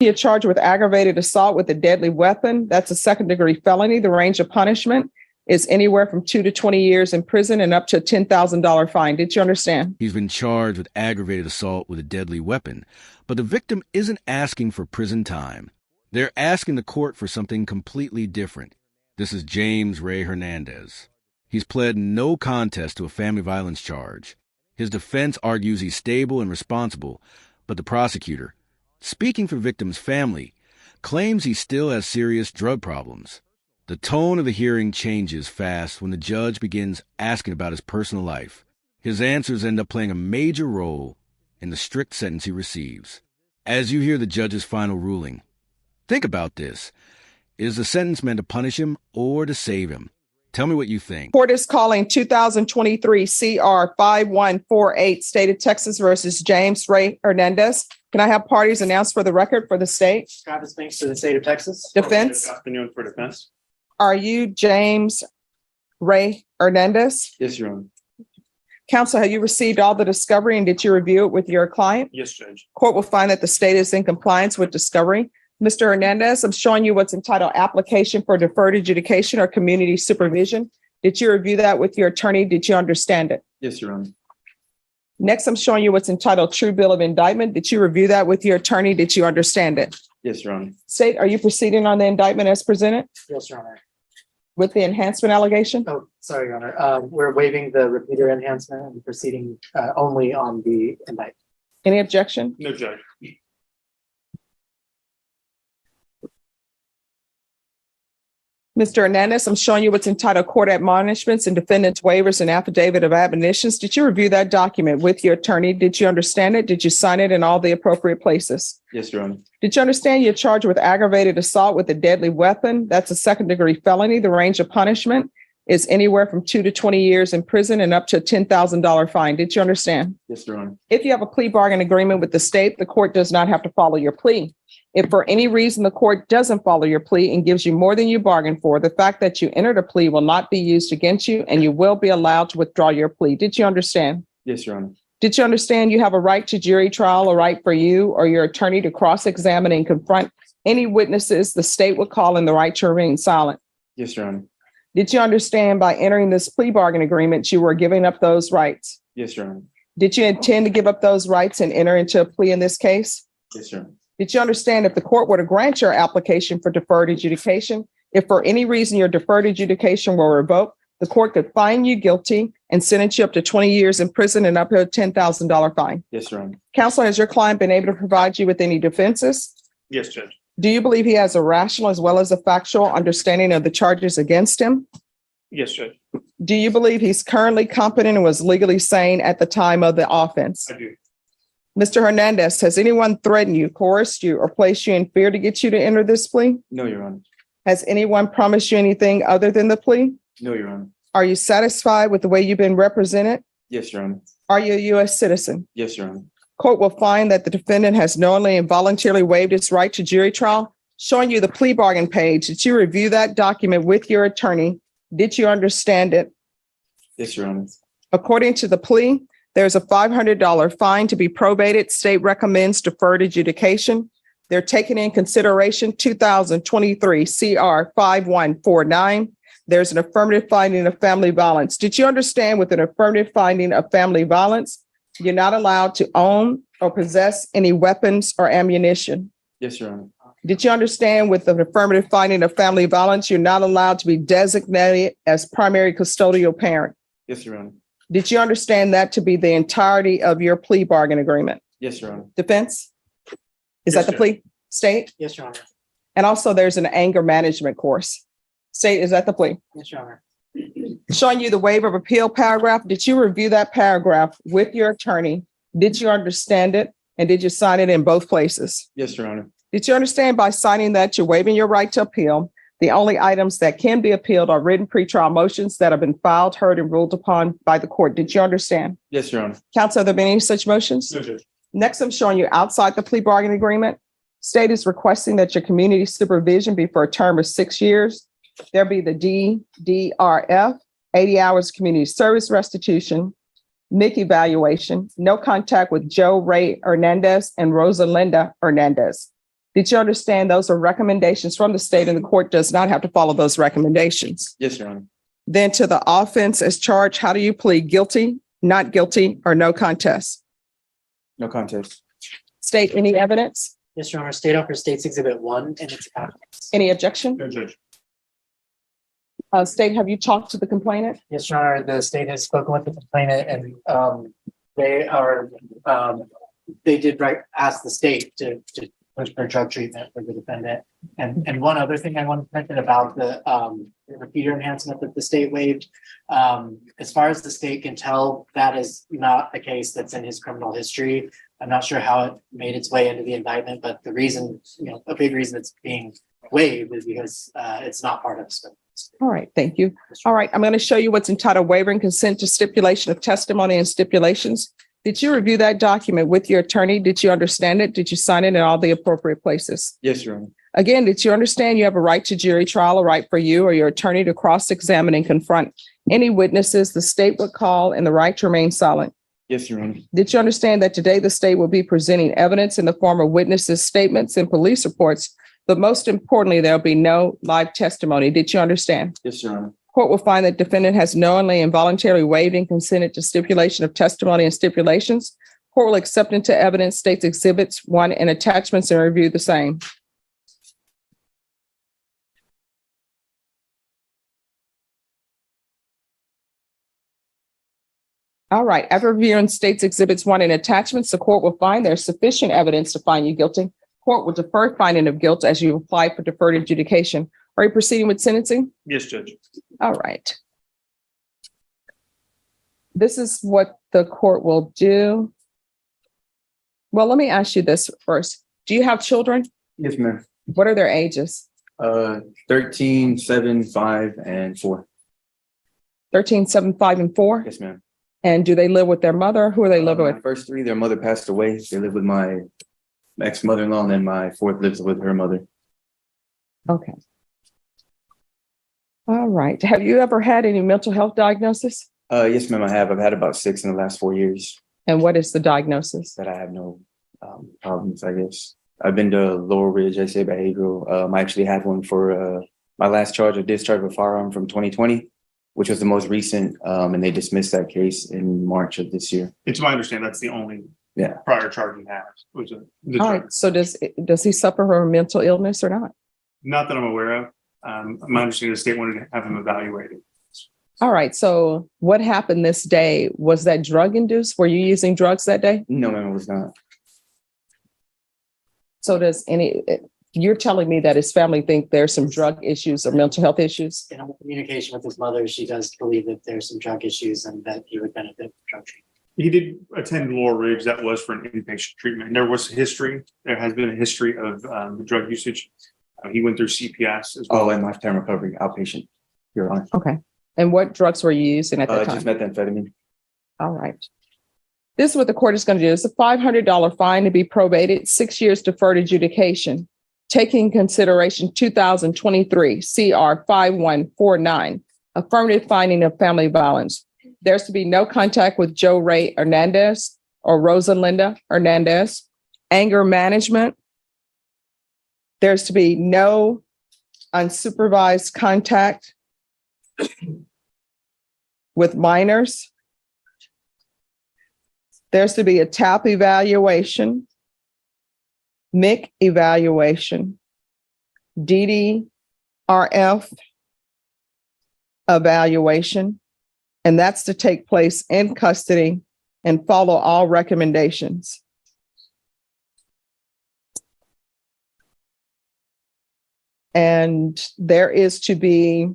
You're charged with aggravated assault with a deadly weapon. That's a second-degree felony. The range of punishment is anywhere from 2 to 20 years in prison and up to a $10,000 fine. Did you understand? He's been charged with aggravated assault with a deadly weapon, but the victim isn't asking for prison time. They're asking the court for something completely different. This is James Ray Hernandez. He's pled no contest to a family violence charge. His defense argues he's stable and responsible, but the prosecutor, speaking for victim's family, claims he still has serious drug problems. The tone of the hearing changes fast when the judge begins asking about his personal life. His answers end up playing a major role in the strict sentence he receives. As you hear the judge's final ruling, think about this. Is the sentence meant to punish him or to save him? Tell me what you think. Court is calling 2023 CR 5148, State of Texas versus James Ray Hernandez. Can I have parties announced for the record for the state? Travis Banks for the state of Texas. Defense. Afternoon for defense. Are you James Ray Hernandez? Yes, Your Honor. Counsel, have you received all the discovery and did you review it with your client? Yes, Judge. Court will find that the state is in compliance with discovery. Mr. Hernandez, I'm showing you what's entitled Application for Deferred Adjudication or Community Supervision. Did you review that with your attorney? Did you understand it? Yes, Your Honor. Next, I'm showing you what's entitled True Bill of Indictment. Did you review that with your attorney? Did you understand it? Yes, Your Honor. State, are you proceeding on the indictment as presented Yes, Your Honor. with the enhancement allegation? Oh, sorry, Your Honor. We're waiving the repeater enhancement and proceeding only on the indictment. Any objection? No, Judge. Mr. Hernandez, I'm showing you what's entitled Court Admonishments and Defendant's Waivers and Affidavit of Admonitions. Did you review that document with your attorney? Did you understand it? Did you sign it in all the appropriate places? Yes, Your Honor. Did you understand you're charged with aggravated assault with a deadly weapon? That's a second-degree felony. The range of punishment is anywhere from 2 to 20 years in prison and up to a $10,000 fine. Did you understand? Yes, Your Honor. If you have a plea bargain agreement with the state, the court does not have to follow your plea. If for any reason the court doesn't follow your plea and gives you more than you bargained for, the fact that you entered a plea will not be used against you and you will be allowed to withdraw your plea. Did you understand? Yes, Your Honor. Did you understand you have a right to jury trial, a right for you or your attorney to cross-examine and confront any witnesses the state would call in the right to remain silent? Yes, Your Honor. Did you understand by entering this plea bargain agreement, you were giving up those rights? Yes, Your Honor. Did you intend to give up those rights and enter into a plea in this case? Yes, Your Honor. Did you understand if the court were to grant your application for deferred adjudication, if for any reason your deferred adjudication were revoked, the court could find you guilty and sentence you up to 20 years in prison and up to a $10,000 fine? Yes, Your Honor. Counsel, has your client been able to provide you with any defenses? Yes, Judge. Do you believe he has a rational as well as a factual understanding of the charges against him? Yes, Judge. Do you believe he's currently competent and was legally sane at the time of the offense? I do. Mr. Hernandez, has anyone threatened you, coerced you, or placed you in fear to get you to enter this plea? No, Your Honor. Has anyone promised you anything other than the plea? No, Your Honor. Are you satisfied with the way you've been represented? Yes, Your Honor. Are you a U.S. citizen? Yes, Your Honor. Court will find that the defendant has knowingly and voluntarily waived his right to jury trial. Showing you the plea bargain page, did you review that document with your attorney? Did you understand it? Yes, Your Honor. According to the plea, there's a $500 fine to be probated. State recommends deferred adjudication. They're taking in consideration 2023 CR 5149. There's an affirmative finding of family violence. Did you understand with an affirmative finding of family violence, you're not allowed to own or possess any weapons or ammunition? Yes, Your Honor. Did you understand with the affirmative finding of family violence, you're not allowed to be designated as primary custodial parent? Yes, Your Honor. Did you understand that to be the entirety of your plea bargain agreement? Yes, Your Honor. Defense? Is Yes, that the Judge. plea? State? Yes, Your Honor. And also there's an anger management course. State, is that the plea? Yes, Your Honor. Showing you the waiver of appeal paragraph. Did you review that paragraph with your attorney? Did you understand it? And did you sign it in both places? Yes, Your Honor. Did you understand by signing that you're waiving your right to appeal? The only items that can be appealed are written pretrial motions that have been filed, heard, and ruled upon by the court. Did you understand? Yes, Your Honor. Counsel, have there been any such motions? No, Judge. Next, I'm showing you outside the plea bargain agreement. State is requesting that your community supervision be for a term of 6 years. There be the DDRF, 80 hours community service restitution, NIC evaluation, no contact with Joe Ray Hernandez and Rosalinda Hernandez. Did you understand those are recommendations from the state and the court does not have to follow those recommendations? Yes, Your Honor. Then to the offense as charged, how do you plead? Guilty, not guilty, or no contest? No contest. State any evidence? Yes, Your Honor. State offer State's Exhibit 1 and its attachments. Any objection? No, Judge. State, have you talked to the complainant? Yes, Your Honor. The state has spoken with the complainant and they did ask the state to push for drug treatment for the defendant. And one other thing I want to mention about the repeater enhancement that the state waived. As far as the state can tell, that is not a case that's in his criminal history. I'm not sure how it made its way into the indictment, but the reason, a big reason it's being waived is because it's not part of his criminal history. All right, thank you. All right, I'm going to show you what's entitled Waiving Consent to Stipulation of Testimony and Stipulations. Did you review that document with your attorney? Did you understand it? Did you sign it in all the appropriate places? Yes, Your Honor. Again, did you understand you have a right to jury trial, a right for you or your attorney to cross-examine and confront any witnesses the state would call and the right to remain silent? Yes, Your Honor. Did you understand that today the state will be presenting evidence in the form of witnesses' statements and police reports, but most importantly, there'll be no live testimony? Did you understand? Yes, Your Honor. Court will find that defendant has knowingly and voluntarily waived and consented to stipulation of testimony and stipulations. Court will accept into evidence State's Exhibits 1 and attachments and review the same. All right, after reviewing State's Exhibits 1 and attachments, the court will find there's sufficient evidence to find you guilty. Court will defer finding of guilt as you apply for deferred adjudication. Are you proceeding with sentencing? Yes, Judge. All right. This is what the court will do. Well, let me ask you this first. Do you have children? Yes, ma'am. What are their ages? 13, 7, 5, and 4. 13, 7, 5, and 4? Yes, ma'am. And do they live with their mother? Who are they living My with? first 3, their mother passed away. They live with my ex-mother-in-law, and then my 4th lives with her mother. Okay. All right. Have you ever had any mental health diagnosis? Yes, ma'am, I have. I've had about 6 in the last 4 years. And what is the diagnosis? That I have no problems, I guess. I've been to Laurel Ridge, SA Behavioral. I actually had one for my last charge of discharge of a firearm from 2020, which was the most recent, and they dismissed that case in March of this year. It's my understanding that's the only Yeah. prior charge he has. Was the All drug. right. So does he suffer from mental illness or not? Not that I'm aware of. My understanding is the state wanted to have him evaluated. All right. So what happened this day? Was that drug induced? Were you using drugs that day? No, ma'am, it was not. So you're telling me that his family think there's some drug issues or mental health issues? In our communication with his mother, she does believe that there's some drug issues and that he would benefit from drug treatment. He did attend Laurel Ridge. That was for an inpatient treatment. There was history. There has been a history of drug usage. He went through CPS as well. Oh, and lifetime recovery, outpatient, Your Honor. Okay. And what drugs were you using at that time? Just methamphetamine. All right. This is what the court is going to do. It's a $500 fine to be probated, 6 years deferred adjudication, taking in consideration 2023 CR 5149, affirmative finding of family violence. There's to be no contact with Joe Ray Hernandez or Rosalinda Hernandez. Anger management. There's to be no unsupervised contact with minors. There's to be a TAP evaluation, MIC evaluation, DDRF evaluation, and that's to take place in custody and follow all recommendations. And there is to be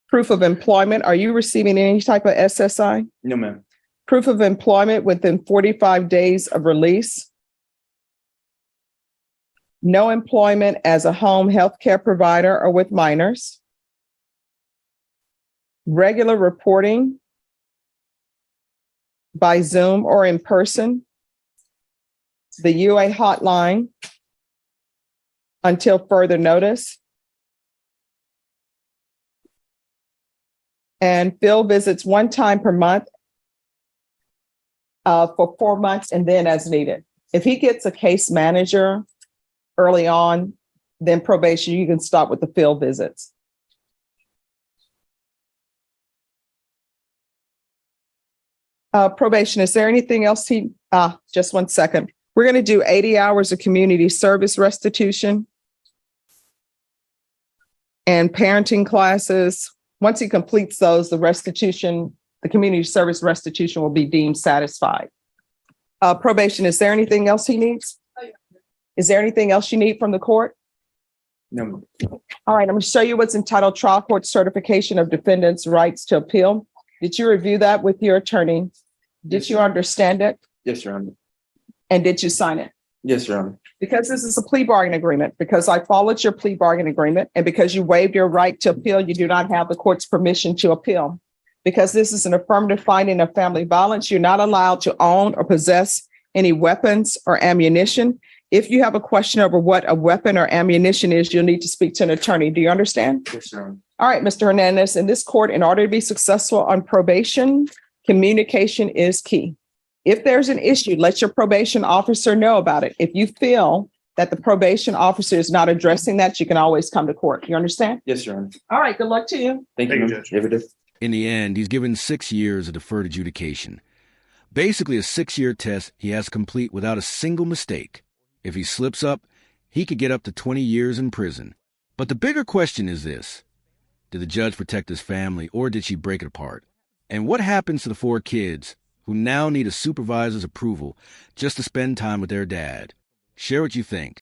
proof of employment. Are you receiving any type of SSI? No, ma'am. Proof of employment within 45 days of release. No employment as a home health care provider or with minors. Regular reporting by Zoom or in person. The UA hotline until further notice. And field visits one time per month for 4 months and then as needed. If he gets a case manager early on, then probation, you can start with the field visits. Probation, is there anything else just 1 second. We're going to do 80 hours of community service restitution and parenting classes. Once he completes those, the community service restitution will be deemed satisfied. Probation, is there anything else he needs? Is there anything else you need from the court? No. All right, I'm going to show you what's entitled Trial Court Certification of Defendant's Rights to Appeal. Did you review that with your attorney? Did you understand it? Yes, Your Honor. And did you sign it? Yes, Your Honor. Because this is a plea bargain agreement, because I followed your plea bargain agreement, and because you waived your right to appeal, you do not have the court's permission to appeal. Because this is an affirmative finding of family violence, you're not allowed to own or possess any weapons or ammunition. If you have a question over what a weapon or ammunition is, you'll need to speak to an attorney. Do you understand? Yes, Your Honor. All right, Mr. Hernandez, in this court, in order to be successful on probation, communication is key. If there's an issue, let your probation officer know about it. If you feel that the probation officer is not addressing that, you can always come to court. You understand? Yes, Your Honor. All right, good luck to you. Thank you, Thank you, ma'am. Judge. Every day. In the end, he's given 6 years of deferred adjudication. Basically a 6-year test he has to complete without a single mistake. If he slips up, he could get up to 20 years in prison. But the bigger question is this: did the judge protect his family, or did she break it apart? And what happens to the 4 kids who now need a supervisor's approval just to spend time with their dad? Share what you think.